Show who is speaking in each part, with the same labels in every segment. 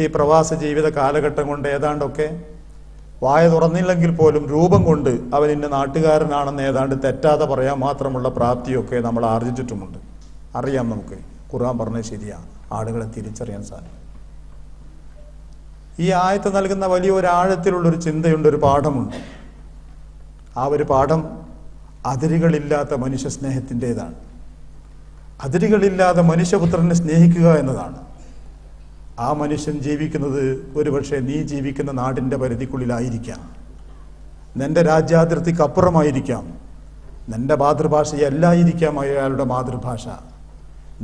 Speaker 1: ഈ പ്രവാസ ജീവിത കാലഘട്ടം കൊണ്ട് ഏതാണ്ടൊക്കെ വായ തുറന്നില്ലെങ്കിൽ പോലും രൂപം കൊണ്ട് അവൻ ഇന്ന നാട്ടുകാരനാണെന്ന് ഏതാണ്ട് തെറ്റാതെ പറയാൻ മാത്രമുള്ള പ്രാപ്തിയൊക്കെ നമ്മൾ ആർജിച്ചിട്ടുമുണ്ട്. അറിയാം, നമുക്ക് ഖുർആൻ പറഞ്ഞത് ശരിയാണ്, ആളുകളെ തിരിച്ചറിയാൻ സാധിക്കും. ഈ ആയത്ത് നൽകുന്ന വലിയൊരു ആഴത്തിലുള്ളൊരു ചിന്തയുണ്ട്, ഒരു പാഠമുണ്ട്. ആ ഒരു പാഠം അതിരുകളില്ലാത്ത മനുഷ്യ സ്നേഹത്തിൻ്റെതാണ്. അതിരുകളില്ലാതെ മനുഷ്യപുത്രനെ സ്നേഹിക്കുക എന്നതാണ്. ആ മനുഷ്യൻ ജീവിക്കുന്നത് ഒരുപക്ഷെ നീ ജീവിക്കുന്ന നാടിൻ്റെ പരിധിക്കുള്ളിലായിരിക്കാം, നിന്റെ രാജ്യാതിർത്തിക്ക് അപ്പുറമായിരിക്കാം, നിന്റെ മാതൃഭാഷയല്ലായിരിക്കാം അയാളുടെ മാതൃഭാഷ,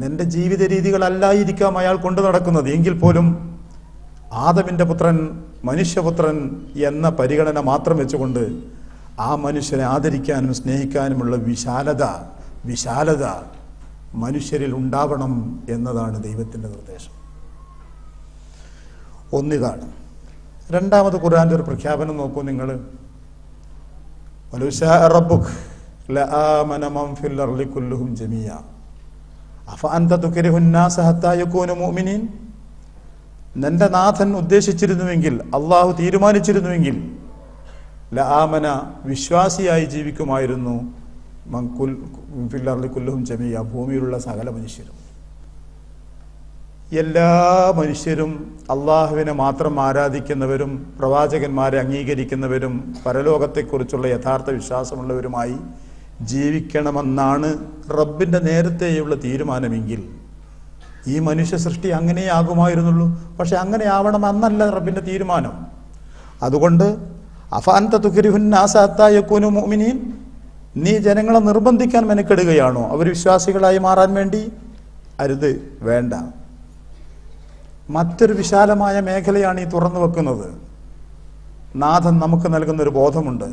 Speaker 1: നിന്റെ ജീവിത രീതികളല്ലായിരിക്കാം അയാൾ കൊണ്ടു നടക്കുന്നത്. എങ്കിൽ പോലും ആദമിൻ്റെ പുത്രൻ, മനുഷ്യപുത്രൻ എന്ന പരിഗണന മാത്രം വെച്ചുകൊണ്ട് ആ മനുഷ്യനെ ആദരിക്കാനും സ്നേഹിക്കാനുമുള്ള വിശാലത മനുഷ്യരിൽ ഉണ്ടാവണം എന്നതാണ് ദൈവത്തിൻ്റെ നിർദ്ദേശം. ഒന്നിതാണ്. രണ്ടാമത് ഖുർആന്റെ ഒരു പ്രഖ്യാപനം നോക്കൂ നിങ്ങൾ. വലൗശാ റബ്ബുക ലആമന മൻ ഫിൽ അർളി കുല്ലുഹും ജമീഅ അഫഅൻത തുക്രിഹുൻ നാസ ഹത്താ യകൂനു മുഅ്മിനീൻ. നിന്റെ നാഥൻ ഉദ്ദേശിച്ചിരുന്നുവെങ്കിൽ, അള്ളാഹു തീരുമാനിച്ചിരുന്നുവെങ്കിൽ ലആമന വിശ്വാസിയായി ജീവിക്കുമായിരുന്നു മൻ ഫിൽ അർളി കുല്ലുഹും ജമീഅ, ഭൂമിയിലുള്ള സകല മനുഷ്യരും. എല്ലാ മനുഷ്യരും അള്ളാഹുവിനെ മാത്രം ആരാധിക്കുന്നവരും പ്രവാചകന്മാരെ അംഗീകരിക്കുന്നവരും പരലോകത്തെക്കുറിച്ചുള്ള യഥാർത്ഥ വിശ്വാസമുള്ളവരുമായി ജീവിക്കണമെന്നാണ് റബ്ബിൻ്റെ നേരത്തെയുള്ള തീരുമാനമെങ്കിൽ ഈ മനുഷ്യ സൃഷ്ടി അങ്ങനെ ആകുമായിരുന്നുള്ളൂ. പക്ഷെ അങ്ങനെ ആവണമെന്നല്ല റബ്ബിൻ്റെ തീരുമാനം. അതുകൊണ്ട് അഫഅൻത തുക്രിഹുൻ നാസ ഹത്താ യകൂനു മുഅ്മിനീൻ, നീ ജനങ്ങളെ നിർബന്ധിക്കാൻ മെനക്കെടുകയാണോ അവർ വിശ്വാസികളായി മാറാൻ വേണ്ടി? അരുത്, വേണ്ട. മറ്റൊരു വിശാലമായ മേഖലയാണ് ഈ തുറന്നു വെക്കുന്നത്. നാഥൻ നമുക്ക് നൽകുന്നൊരു ബോധമുണ്ട്.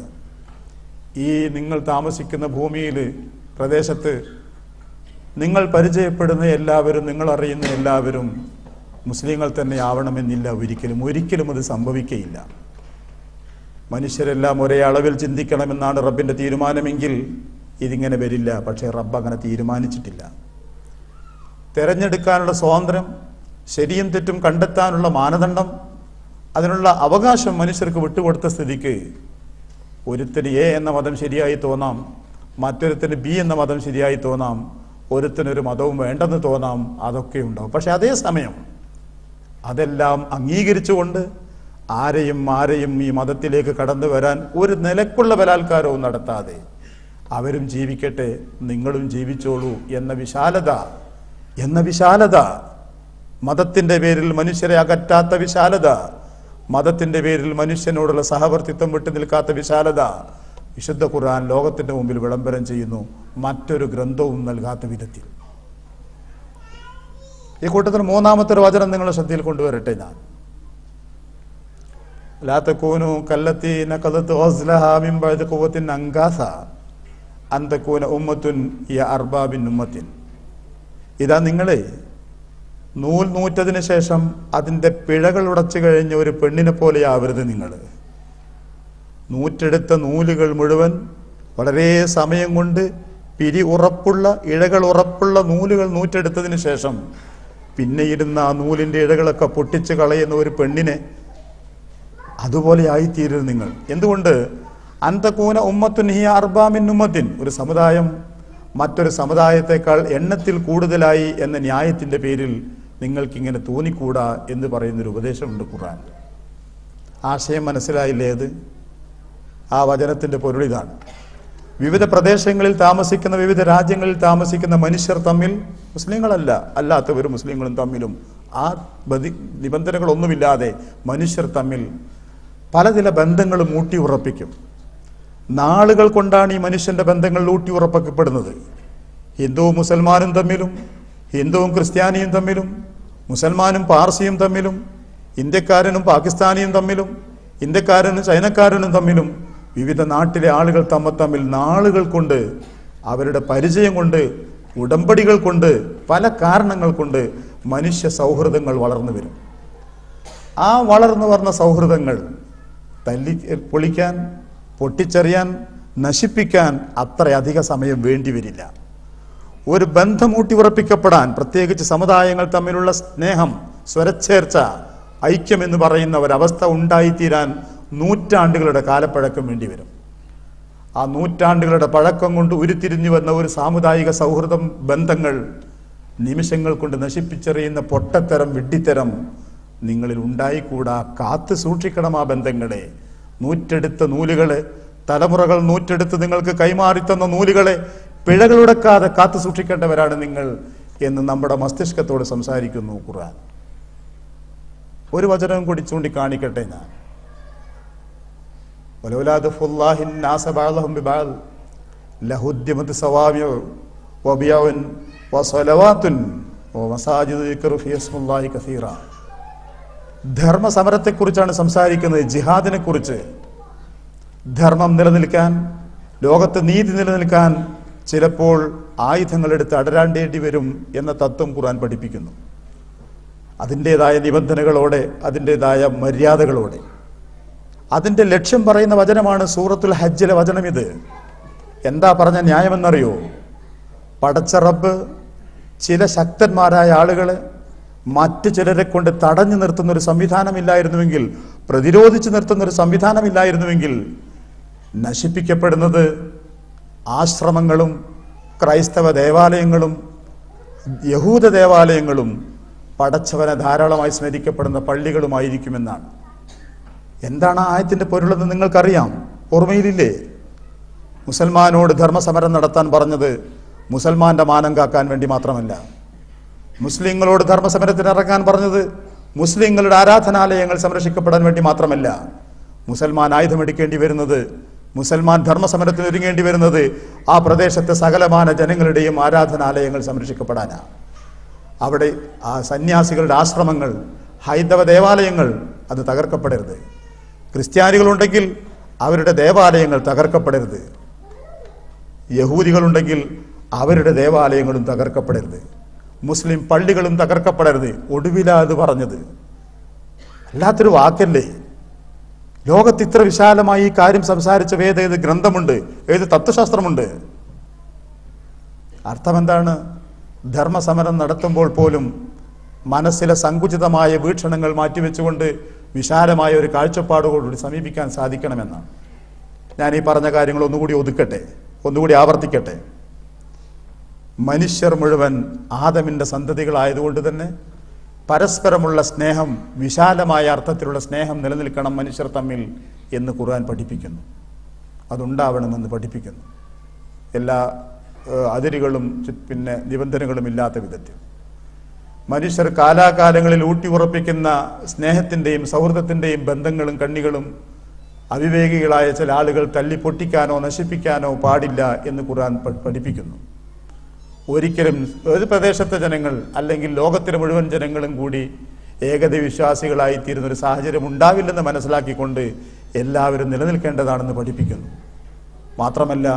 Speaker 1: ഈ നിങ്ങൾ താമസിക്കുന്ന ഭൂമിയിൽ, പ്രദേശത്ത് നിങ്ങൾ പരിചയപ്പെടുന്ന എല്ലാവരും, നിങ്ങൾ അറിയുന്ന എല്ലാവരും മുസ്ലിങ്ങൾ തന്നെ ആവണമെന്നില്ല. ഒരിക്കലും അത് സംഭവിക്കയില്ല. മനുഷ്യരെല്ലാം ഒരേ അളവിൽ ചിന്തിക്കണമെന്നാണ് റബ്ബിൻ്റെ തീരുമാനമെങ്കിൽ ഇതിങ്ങനെ വരില്ല. പക്ഷേ റബ്ബ് അങ്ങനെ തീരുമാനിച്ചിട്ടില്ല. തിരഞ്ഞെടുക്കാനുള്ള സ്വാതന്ത്ര്യം, ശരിയും തെറ്റും കണ്ടെത്താനുള്ള മാനദണ്ഡം, അതിനുള്ള അവകാശം മനുഷ്യർക്ക് വിട്ടുകൊടുത്ത സ്ഥിതിക്ക് ഒരുത്തിന് എ എന്ന മതം ശരിയായി തോന്നാം, മറ്റൊരുത്തിന് ബി എന്ന മതം ശരിയായി തോന്നാം, ഒരുത്തിനൊരു മതവും വേണ്ടെന്ന് തോന്നാം, അതൊക്കെ ഉണ്ടാവും. പക്ഷെ അതേസമയം അതെല്ലാം അംഗീകരിച്ചുകൊണ്ട് ആരെയും ഈ മതത്തിലേക്ക് കടന്നു വരാൻ ഒരു നിലക്കുള്ള ബലാത്കാരവും നടത്താതെ അവരും ജീവിക്കട്ടെ, നിങ്ങളും ജീവിച്ചോളൂ എന്ന വിശാലത, മതത്തിൻ്റെ പേരിൽ മനുഷ്യരെ അകറ്റാത്ത വിശാലത, മതത്തിൻ്റെ പേരിൽ മനുഷ്യനോടുള്ള സഹവർത്തിത്വം വിട്ടു നിൽക്കാത്ത വിശാലത വിശുദ്ധ ഖുർആൻ ലോകത്തിൻ്റെ മുമ്പിൽ വിളംബരം ചെയ്യുന്നു, മറ്റൊരു ഗ്രന്ഥവും നൽകാത്ത വിധത്തിൽ. ഈ കൂട്ടത്തിൽ മൂന്നാമത്തെ ഒരു വചനം നിങ്ങളുടെ ശ്രദ്ധയിൽ കൊണ്ടുവരട്ടെ ഞാൻ. ലാ തകൂനു കല്ലത്തി നഖദത് ഗസ്ലഹാ മിൻ ബഅദി ഖുവ്വത്തിൻ അൻകാസ അൻ തകൂന ഉമ്മത്തുൻ യ അർബാബിൻ ഉമ്മത്തിൻ. ഇതാ നിങ്ങളെ നൂറ്റതിന് ശേഷം അതിൻ്റെ പിഴകൾ ഉടച്ചു കഴിഞ്ഞ ഒരു പെണ്ണിനെ പോലെയാവരുത് നിങ്ങൾ. നൂറ്റെടുത്ത നൂലുകൾ മുഴുവൻ വളരെ സമയം കൊണ്ട് ഇഴകൾ ഉറപ്പുള്ള നൂലുകൾ നൂറ്റെടുത്തതിന് ശേഷം പിന്നെ ഇരുന്ന ആ നൂലിൻ്റെ ഇഴകളൊക്കെ പൊട്ടിച്ച് കളയുന്ന ഒരു പെണ്ണിനെ അതുപോലെ ആയിത്തീരുന്നു നിങ്ങൾ. എന്തുകൊണ്ട്? അന്തകൂന ഉമ്മത്തുൻ ഹിയ അർബാ മിൻ ഉമ്മത്തിൻ, ഒരു സമുദായം മറ്റൊരു സമുദായത്തെക്കാൾ എണ്ണത്തിൽ കൂടുതലായി എന്ന ന്യായത്തിൻ്റെ പേരിൽ നിങ്ങൾക്കിങ്ങനെ തോന്നിക്കൂടാ എന്ന് പറയുന്നൊരു ഉപദേശമുണ്ട് ഖുർആൻ. ആശയം മനസ്സിലായില്ലേ? അത് ആ വചനത്തിൻ്റെ പൊരുളിതാണ്. വിവിധ പ്രദേശങ്ങളിൽ താമസിക്കുന്ന, വിവിധ രാജ്യങ്ങളിൽ താമസിക്കുന്ന മനുഷ്യർ തമ്മിൽ, മുസ്ലിങ്ങളല്ല അല്ലാത്തവരും മുസ്ലിങ്ങളും തമ്മിലും ആ നിബന്ധനകളൊന്നുമില്ലാതെ മനുഷ്യർ തമ്മിൽ പല ചില ബന്ധങ്ങളും ഊട്ടി ഉറപ്പിക്കും. നാളുകൾ കൊണ്ടാണ് ഈ മനുഷ്യൻ്റെ ബന്ധങ്ങൾ ഊട്ടി ഉറപ്പിക്കപ്പെടുന്നത്. ഹിന്ദുവും മുസൽമാനും തമ്മിലും, ഹിന്ദുവും ക്രിസ്ത്യാനിയും തമ്മിലും, മുസൽമാനും പാർസിയും തമ്മിലും, ഇന്ത്യക്കാരനും പാകിസ്ഥാനിയും തമ്മിലും, ഇന്ത്യക്കാരനും ചൈനക്കാരനും തമ്മിലും, വിവിധ നാട്ടിലെ ആളുകൾ തമ്മിൽ നാളുകൾ കൊണ്ട്, അവരുടെ പരിചയം കൊണ്ട്, ഉടമ്പടികൾ കൊണ്ട്, പല കാരണങ്ങൾ കൊണ്ട് മനുഷ്യ സൗഹൃദങ്ങൾ വളർന്നു വരും. ആ വളർന്നു വന്ന സൗഹൃദങ്ങൾ പൊളിക്കാൻ, പൊട്ടിച്ചെറിയാൻ, നശിപ്പിക്കാൻ അത്രയധിക സമയം വേണ്ടിവരില്ല. ഒരു ബന്ധം ഊട്ടി ഉറപ്പിക്കപ്പെടാൻ, പ്രത്യേകിച്ച് സമുദായങ്ങൾ തമ്മിലുള്ള സ്നേഹം, സ്വരച്ചേർച്ച ഐക്യമെന്ന് പറയുന്ന ഒരവസ്ഥ ഉണ്ടായിത്തീരാൻ നൂറ്റാണ്ടുകളുടെ കാലപ്പഴക്കം വേണ്ടിവരും. ആ നൂറ്റാണ്ടുകളുടെ പഴക്കം കൊണ്ട് ഉരുത്തിരിഞ്ഞു വന്ന ഒരു സാമുദായിക സൗഹൃദം ബന്ധങ്ങൾ നിമിഷങ്ങൾ കൊണ്ട് നശിപ്പിച്ചെറിയുന്ന പൊട്ടത്തരം വിഡ്ഢിത്തരം നിങ്ങളിൽ ഉണ്ടായിക്കൂടാ. കാത്തു സൂക്ഷിക്കണം ആ ബന്ധങ്ങളെ. നൂറ്റെടുത്ത നൂലുകളെ, തലമുറകൾ നൂറ്റെടുത്ത് നിങ്ങൾക്ക് കൈമാറിത്തന്ന നൂലുകളെ പിഴകളുടക്കാതെ കാത്തു സൂക്ഷിക്കേണ്ടവരാണ് നിങ്ങൾ എന്ന് നമ്മുടെ മസ്തിഷ്കത്തോട് സംസാരിക്കുന്നു ഖുർആൻ. ഒരു വചനം കൂടി ചൂണ്ടിക്കാണിക്കട്ടെ ഞാൻ. ധർമ്മസമരത്തെക്കുറിച്ചാണ് സംസാരിക്കുന്നത്, ജിഹാദിനെ കുറിച്ച്. ധർമ്മം നിലനിൽക്കാൻ, ലോകത്ത് നീതി നിലനിൽക്കാൻ ചിലപ്പോൾ ആയുധങ്ങളെടുത്ത് അടരാണ്ടേണ്ടി വരും എന്ന തത്വം ഖുർആൻ പഠിപ്പിക്കുന്നു. അതിൻ്റെതായ നിബന്ധനകളോടെ, അതിൻ്റെതായ മര്യാദകളോടെ. അതിൻ്റെ ലക്ഷ്യം പറയുന്ന വചനമാണ് സൂറത്തുൽ ഹജ്ജിലെ വചനം ഇത്. എന്താ പറഞ്ഞ ന്യായമെന്നറിയോ? പടച്ച റബ്ബ് ചില ശക്തന്മാരായ ആളുകളെ മറ്റു ചിലരെ കൊണ്ട് തടഞ്ഞു നിർത്തുന്നൊരു സംവിധാനമില്ലായിരുന്നുവെങ്കിൽ, പ്രതിരോധിച്ചു നിർത്തുന്നൊരു സംവിധാനമില്ലായിരുന്നുവെങ്കിൽ നശിപ്പിക്കപ്പെടുന്നത് ആശ്രമങ്ങളും ക്രൈസ്തവ ദേവാലയങ്ങളും യഹൂദ ദേവാലയങ്ങളും പടച്ചവനെ ധാരാളമായി സ്മരിക്കപ്പെടുന്ന പള്ളികളുമായിരിക്കുമെന്നാണ്. എന്താണ് ആ ആയത്തിൻ്റെ പൊരുളെന്ന് നിങ്ങൾക്കറിയാം, ഓർമ്മയിലില്ലേ? മുസൽമാനോട് ധർമ്മസമരം നടത്താൻ പറഞ്ഞത് മുസൽമാന്റെ മാനം കാക്കാൻ വേണ്ടി മാത്രമല്ല. മുസ്ലിങ്ങളോട് ധർമ്മസമരത്തിന് ഇറങ്ങാൻ പറഞ്ഞത് മുസ്ലിങ്ങളുടെ ആരാധനാലയങ്ങൾ സംരക്ഷിക്കപ്പെടാൻ വേണ്ടി മാത്രമല്ല. മുസൽമാൻ ആയുധമെടുക്കേണ്ടി വരുന്നത്, മുസൽമാൻ ധർമ്മസമരത്തിന് ഒരുങ്ങേണ്ടി വരുന്നത് ആ പ്രദേശത്തെ സകലമാന ജനങ്ങളുടെയും ആരാധനാലയങ്ങൾ സംരക്ഷിക്കപ്പെടാനാണ്. അവിടെ ആ സന്യാസികളുടെ ആശ്രമങ്ങൾ, ഹൈന്ദവ ദേവാലയങ്ങൾ അത് തകർക്കപ്പെടരുത്. ക്രിസ്ത്യാനികളുണ്ടെങ്കിൽ അവരുടെ ദേവാലയങ്ങൾ തകർക്കപ്പെടരുത്. യഹൂദികളുണ്ടെങ്കിൽ അവരുടെ ദേവാലയങ്ങളും തകർക്കപ്പെടരുത്. മുസ്ലിം പള്ളികളും തകർക്കപ്പെടരുത്. ഒടുവിലാ അത് പറഞ്ഞത്. അല്ലാത്തൊരു വാക്കല്ലേ? ലോകത്ത് ഇത്ര വിശാലമായി ഈ കാര്യം സംസാരിച്ച ഏത് ഗ്രന്ഥമുണ്ട്, ഏത് തത്വശാസ്ത്രമുണ്ട്? അർത്ഥമെന്താണ്? ധർമ്മസമരം നടത്തുമ്പോൾ പോലും മനസ്സിലെ സങ്കുചിതമായ വീക്ഷണങ്ങൾ മാറ്റിവെച്ചുകൊണ്ട് വിശാലമായ ഒരു കാഴ്ചപ്പാടുകളോട് സമീപിക്കാൻ സാധിക്കണമെന്നാണ്. ഞാൻ ഈ പറഞ്ഞ കാര്യങ്ങൾ ഒന്നുകൂടി ഒതുക്കട്ടെ, ഒന്നുകൂടി ആവർത്തിക്കട്ടെ. മനുഷ്യർ മുഴുവൻ ആദമിൻ്റെ സന്തതികളായതുകൊണ്ട് തന്നെ പരസ്പരമുള്ള സ്നേഹം, വിശാലമായ അർത്ഥത്തിലുള്ള സ്നേഹം നിലനിൽക്കണം മനുഷ്യർ തമ്മിൽ എന്ന് ഖുർആൻ പഠിപ്പിക്കുന്നു. അതുണ്ടാവണമെന്ന് പഠിപ്പിക്കുന്നു. എല്ലാ അതിരുകളും പിന്നെ നിബന്ധനകളും ഇല്ലാത്ത വിധത്തിൽ മനുഷ്യർ കാലാകാലങ്ങളിൽ ഊട്ടി ഉറപ്പിക്കുന്ന സ്നേഹത്തിൻ്റെയും സൗഹൃദത്തിൻ്റെയും ബന്ധങ്ങളും കണ്ണികളും അവിവേകികളായ ചില ആളുകൾ തല്ലി പൊട്ടിക്കാനോ നശിപ്പിക്കാനോ പാടില്ല എന്ന് ഖുർആൻ പഠിപ്പിക്കുന്നു. ഒരിക്കലും ഒരു പ്രദേശത്തെ ജനങ്ങൾ അല്ലെങ്കിൽ ലോകത്തിലെ മുഴുവൻ ജനങ്ങളും കൂടി ഏകത വിശ്വാസികളായിത്തീരുന്നൊരു സാഹചര്യം ഉണ്ടാവില്ലെന്ന് മനസ്സിലാക്കിക്കൊണ്ട് എല്ലാവരും നിലനിൽക്കേണ്ടതാണെന്ന് പഠിപ്പിക്കുന്നു. മാത്രമല്ല,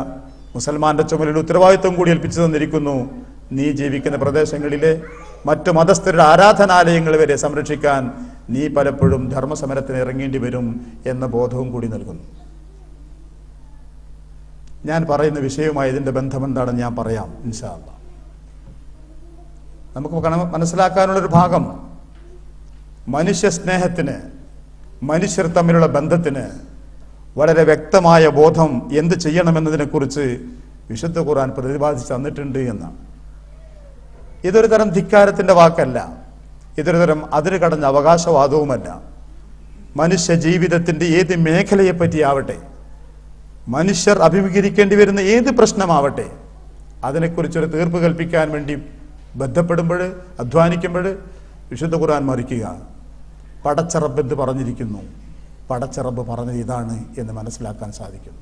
Speaker 1: മുസൽമാന്റെ ചുമലിൽ ഉത്തരവാദിത്വം കൂടി ഏൽപ്പിച്ചു തന്നിരിക്കുന്നു. നീ ജീവിക്കുന്ന പ്രദേശങ്ങളിലെ മറ്റു മതസ്ഥരുടെ ആരാധനാലയങ്ങൾ വരെ സംരക്ഷിക്കാൻ നീ പലപ്പോഴും ധർമ്മസമരത്തിന് ഇറങ്ങേണ്ടി വരും എന്ന ബോധവും കൂടി നൽകുന്നു. ഞാൻ പറയുന്ന വിഷയവുമായി ഇതിൻ്റെ ബന്ധമെന്താണെന്ന് ഞാൻ പറയാം ഇൻഷാ അല്ലാഹ്. നമുക്ക് മനസ്സിലാക്കാനുള്ളൊരു ഭാഗം, മനുഷ്യ സ്നേഹത്തിന്, മനുഷ്യർ തമ്മിലുള്ള ബന്ധത്തിന് വളരെ വ്യക്തമായ ബോധം എന്ത് ചെയ്യണമെന്നതിനെക്കുറിച്ച് വിശുദ്ധ ഖുർആൻ പ്രതിപാദിച്ച് തന്നിട്ടുണ്ട് എന്നാണ്. ഇതൊരു തരം ധിക്കാരത്തിൻ്റെ വാക്കല്ല, ഇതൊരു തരം അതിര് കടഞ്ഞ അവകാശവാദവുമല്ല. മനുഷ്യ ജീവിതത്തിൻ്റെ ഏത് മേഖലയെപ്പറ്റിയാവട്ടെ, മനുഷ്യർ അഭിമുഖീകരിക്കേണ്ടി വരുന്ന ഏത് പ്രശ്നമാവട്ടെ, അതിനെക്കുറിച്ചൊരു തീർപ്പ് കൽപ്പിക്കാൻ വേണ്ടി ബന്ധപ്പെടുമ്പോൾ, അധ്വാനിക്കുമ്പോൾ വിശുദ്ധ ഖുർആൻ മറിക്കുക. പടച്ച റബ്ബ് എന്ത് പറഞ്ഞിരിക്കുന്നു, പടച്ച റബ്ബ് പറഞ്ഞത് ഇതാണ് എന്ന് മനസ്സിലാക്കാൻ സാധിക്കും.